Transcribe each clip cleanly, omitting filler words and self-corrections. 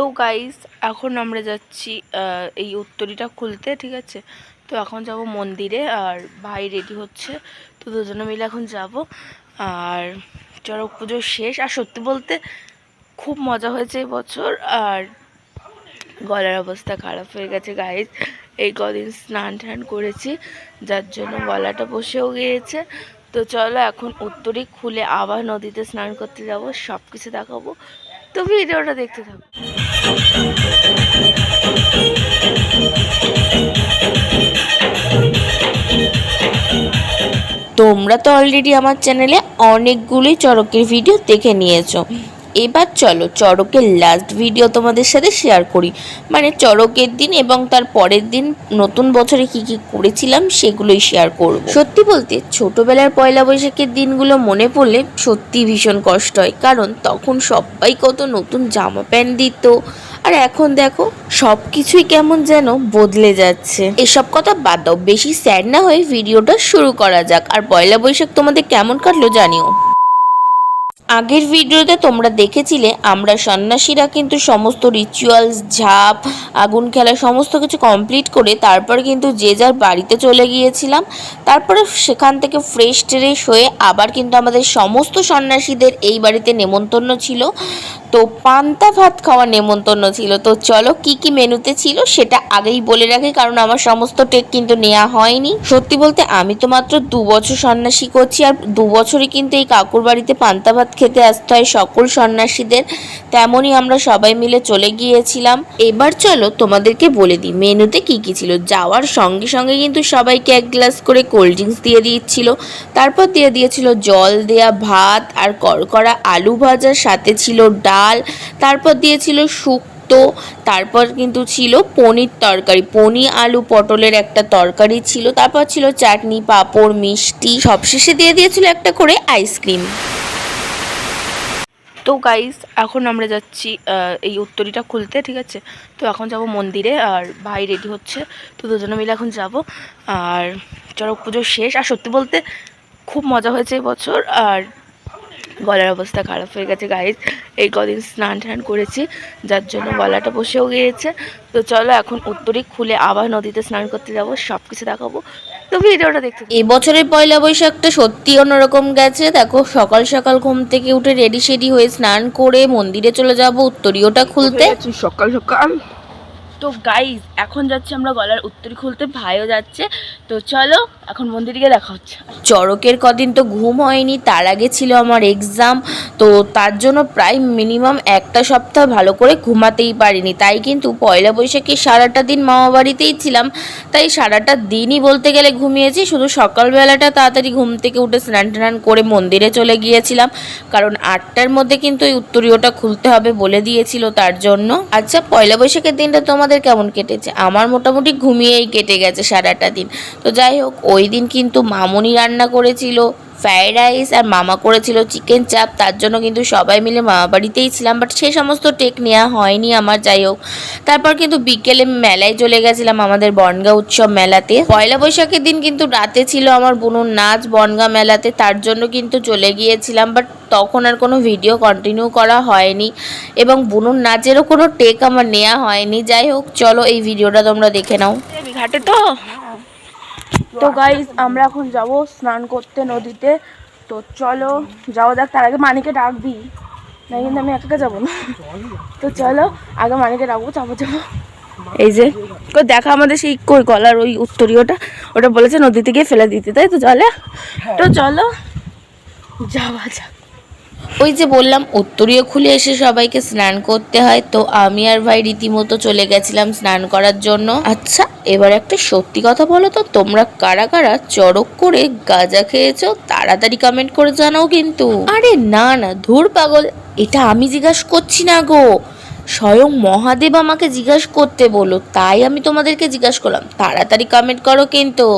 তো গাইস এখন আমরা যাচ্ছি এই উত্তরীটা খুলতে, ঠিক আছে। তো এখন যাব মন্দিরে, আর ভাই রেডি হচ্ছে, তো দুজনে মিলে এখন যাব। আর চড়ক পুজো শেষ, আর সত্যি বলতে খুব মজা হয়েছে এই বছর। আর গলার অবস্থা খারাপ হয়ে গেছে গাইস, এই কদিন স্নান টান করেছি যার জন্য গলাটা বসেও গিয়েছে। তো চলো এখন উত্তরী খুলে আবার নদীতে স্নান করতে যাব, সব কিছু দেখাবো, তো ভিডিওটা দেখতে থাকো। তোমরা তো অলরেডি আমার চ্যানেলে অনেকগুলোই চড়কের ভিডিও দেখে নিয়েছো। এবার চলো চড়কের লাস্ট ভিডিও তোমাদের সাথে শেয়ার করি, মানে চড়কের দিন এবং তার পরের দিন নতুন বছরে কি কি করেছিলাম সেগুলোই শেয়ার করব। সত্যি বলতে ছোটবেলার পয়লা বৈশাখের দিনগুলো মনে পড়লে সত্যি ভীষণ কষ্ট হয়, কারণ তখন সবাই কত নতুন জামা প্যান্ট দিত, আর এখন দেখো সব কিছুই কেমন যেন বদলে যাচ্ছে। এসব কথা বাদ দাও, বেশি স্যাড না হয়ে ভিডিওটা শুরু করা যাক। আর পয়লা বৈশাখ তোমাদের কেমন কাটলো জানিও। আগের ভিডিওতে তোমরা দেখেছিলে আমরা সন্ন্যাসীরা কিন্তু সমস্ত রিচুয়ালস, ঝাঁপ, আগুন খেলা সমস্ত কিছু কমপ্লিট করে তারপর কিন্তু যে যার বাড়িতে চলে গিয়েছিলাম। তারপরে সেখান থেকে ফ্রেশ ট্রেশ হয়ে আবার কিন্তু আমাদের সমস্ত সন্ন্যাসীদের এই বাড়িতে নেমন্তন্ন ছিল, তো পান্তা ভাত খাওয়ার নেমন্তন্ন ছিল। তো চলো কি কি মেনুতে ছিল সেটা আগেই বলে রাখি, কারণ আমার সমস্ত টেক কিন্তু নেওয়া হয়নি। সত্যি বলতে আমি তো মাত্র 2 বছর সন্ন্যাসী করছি, আর 2 বছরই কিন্তু এই কাকুর বাড়িতে পান্তা ভাত খেতে আসতে হয় সকল সন্ন্যাসীদের। তেমনই আমরা সবাই মিলে চলে গিয়েছিলাম। এবার চলো তোমাদেরকে বলে দিই মেনুতে কি কি ছিল। যাওয়ার সঙ্গে সঙ্গে কিন্তু সবাইকে 1 গ্লাস করে কোল্ড ড্রিঙ্কস দিয়ে দিচ্ছিল, তারপর দিয়ে দিয়েছিল জল দেয়া ভাত আর কড়কড়া আলু ভাজার সাথে ছিল ডাল, তারপর দিয়েছিল শুক্তো, তারপর কিন্তু ছিল পনির তরকারি, পনির আলু পটলের একটা তরকারি ছিল, তারপর ছিল চাটনি পাঁপড় মিষ্টি, সবশেষে দিয়ে দিয়েছিল একটা করে আইসক্রিম। তো গাইস এখন আমরা যাচ্ছি এই উত্তরীটা খুলতে, ঠিক আছে। তো এখন যাব মন্দিরে, আর ভাই রেডি হচ্ছে, তো দুজনে মিলে এখন যাব। আর চড়ক পুজো শেষ, আর সত্যি বলতে খুব মজা হয়েছে এই বছর। আর গলার অবস্থা খারাপ হয়ে গেছে গাইস, এই কদিন স্নান টান করেছি যার জন্য গলাটা বসেও গিয়েছে। তো চলো এখন উত্তরী খুলে আবার নদীতে স্নান করতে যাব, সব কিছু দেখাবো, তো ভিডিওটা দেখতে। এবছরের পয়লা বৈশাখটা সত্যি অন্যরকম গেছে। দেখো সকাল সকাল ঘুম থেকে উঠে রেডি সেডি হয়ে স্নান করে মন্দিরে চলে যাব উত্তরীয়টা খুলতে। সকাল সকাল তো গাইজ এখন যাচ্ছি আমরা গলার উত্তরী খুলতে, ভাইও যাচ্ছে, তো চলো এখন মন্দিরে গিয়ে দেখা হচ্ছে। চড়কের কদিন তো ঘুম হয়নি, তার আগে ছিল আমার এক্সাম, তো তার জন্য প্রায় মিনিমাম 1 সপ্তাহ ভালো করে ঘুমাতেই পারিনি। তাই কিন্তু পয়লা বৈশাখে সারাটা দিন মামা বাড়িতেই ছিলাম, তাই সারাটা দিনই বলতে গেলে ঘুমিয়েছি। শুধু সকালবেলাটা তাড়াতাড়ি ঘুম থেকে উঠে স্নান টান করে মন্দিরে চলে গিয়েছিলাম, কারণ 8টার মধ্যে কিন্তু এই উত্তরীয়টা খুলতে হবে বলে দিয়েছিল তার জন্য। আচ্ছা পয়লা বৈশাখের দিনটা তোমাদের কেমন কেটেছে? আমার মোটামুটি ঘুমিয়েই কেটে গেছে সারাটা দিন। তো যাই হোক, ওই দিন কিন্তু মামুনি রান্না করেছিল ফ্রাইড রাইস, আর মামা করেছিল চিকেন চাপ, তার জন্য কিন্তু সবাই মিলে মামা বাড়িতেই ছিলাম, বাট সেই সমস্ত টেক নেওয়া হয়নি আমার। যাই হোক, তারপর কিন্তু বিকেলে মেলায় চলে গেছিলাম, আমাদের বনগাঁ উৎসব মেলাতে। পয়লা বৈশাখের দিন কিন্তু রাতে ছিল আমার বোনুর নাচ বনগাঁ মেলাতে, তার জন্য কিন্তু চলে গিয়েছিলাম, বাট তখন আর কোনো ভিডিও কন্টিনিউ করা হয়নি এবং বোনুর নাচেরও কোনো টেক আমার নেওয়া হয়নি। যাই হোক চলো এই ভিডিওটা তোমরা দেখে নাও। ঘাটে তো গাইজ আমরা এখন যাব স্নান করতে নদীতে, তো চলো যাওয়া যাক। তার আগে মানিকে ডাকবি না, কিন্তু আমি একা যাবো না, তো চলো আগে মানিকে ডাকবো, যাবো। এই যে দেখা আমাদের সেই কই গলার ওই উত্তরীয়টা, ওটা বলেছে নদীতে গিয়ে ফেলে দিতে, তাই তো জলে। তো চলো যাওয়া যাক। ওই যে বললাম উত্তরীয় খুলে এসে সবাইকে স্নান করতে হয়, তো আমি আর ভাই রীতিমতো চলে গেছিলাম স্নান করার জন্য। আচ্ছা এবার একটা সত্যি কথা বলো তো, তোমরা কারা কারা চড়ক করে গাঁজা খেয়েছো? তাড়াতাড়ি কমেন্ট করে জানাও কিন্তু। আরে না না ধুর পাগল, এটা আমি জিজ্ঞাসা করছি না গো, স্বয়ং মহাদেব আমাকে জিজ্ঞাসা করতে বলো, তাই আমি তোমাদেরকে জিজ্ঞাসা করলাম। তাড়াতাড়ি কমেন্ট করো কিন্তু।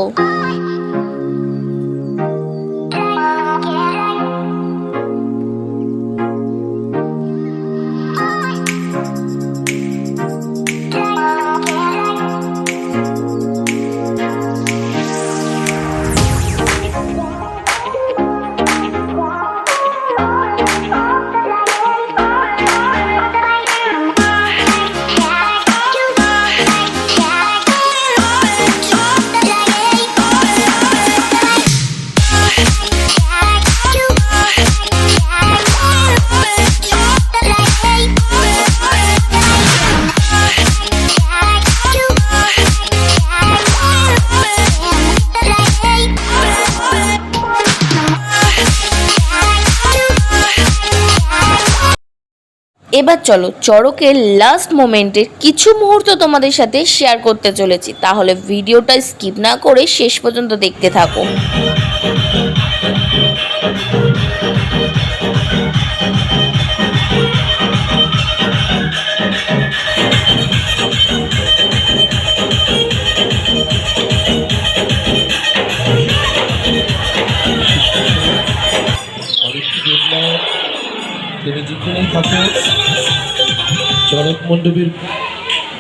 এবার চলো চড়কের লাস্ট মোমেন্টের কিছু মুহূর্ত তোমাদের সাথে শেয়ার করতে চলেছি, তাহলে ভিডিওটা স্কিপ না করে শেষ পর্যন্ত দেখতে থাকো। তুমি যেখানেই থাকো চড়ক মণ্ডপের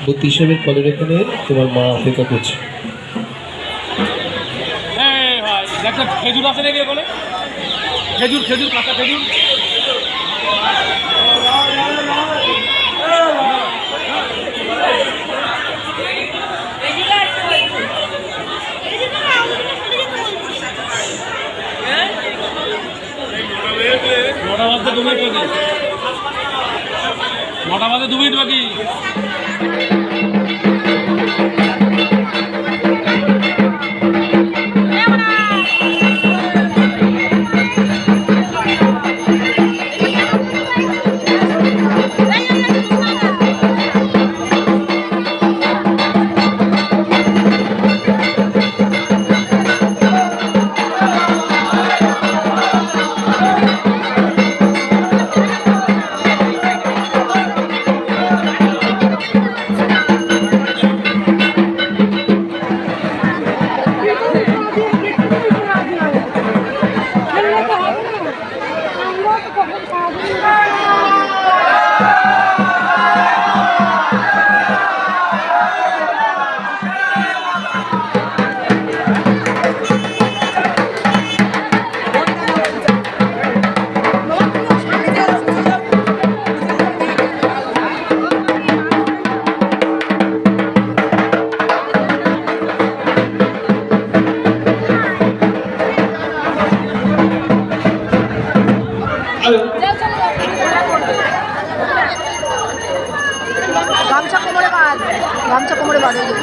বুদ্ধি হিসেবে কলের এখানে তোমার মা অপেক্ষা করছে। খেজুর আছে নাকি বলে? খেজুর খেজুর কাঁচা খেজুর নটা বাজে 2 মিনিট বাকি। গামছা কোমরে বাঁধ হয়ে যাবে।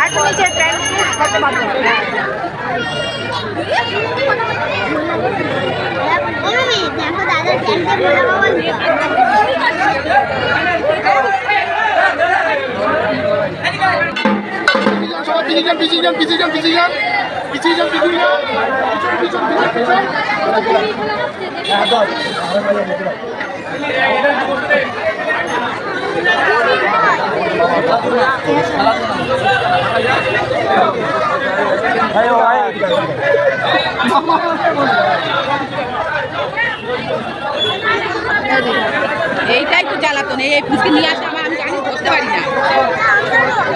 আর তো নিচে প্যান্ট হাতে বাঁধ হবে। দেখো দাদার প্যান্টে মোড়া বাবা। সবাই পিছিয়ে যান পিছিয়ে যান পিছিয়ে যান পিছিয়ে যান পিছিয়ে যান পিছিয়ে যান পিছিয়ে যান। এইটাই তো জ্বালাতন, এই পুচকে নিয়ে আসা আমি জানি ধরতে পারি না,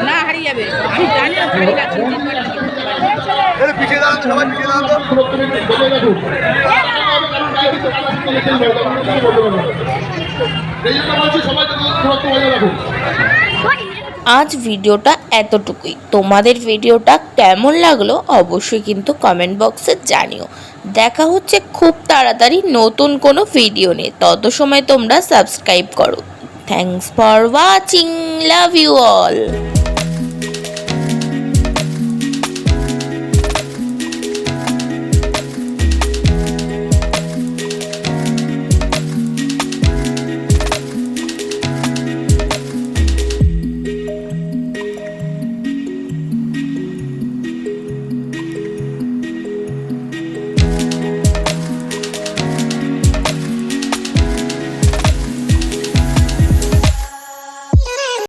না হারিয়ে যাবে আমি জানি না, ছাড়ি না, আজ ভিডিওটা এতটুকুই। তোমাদের ভিডিওটা কেমন লাগলো অবশ্যই কিন্তু কমেন্ট বক্সে জানিও। দেখা হচ্ছে খুব তাড়াতাড়ি নতুন কোনো ভিডিও নিয়ে, তত সময় তোমরা সাবস্ক্রাইব করো। Thanks for watching, love you all.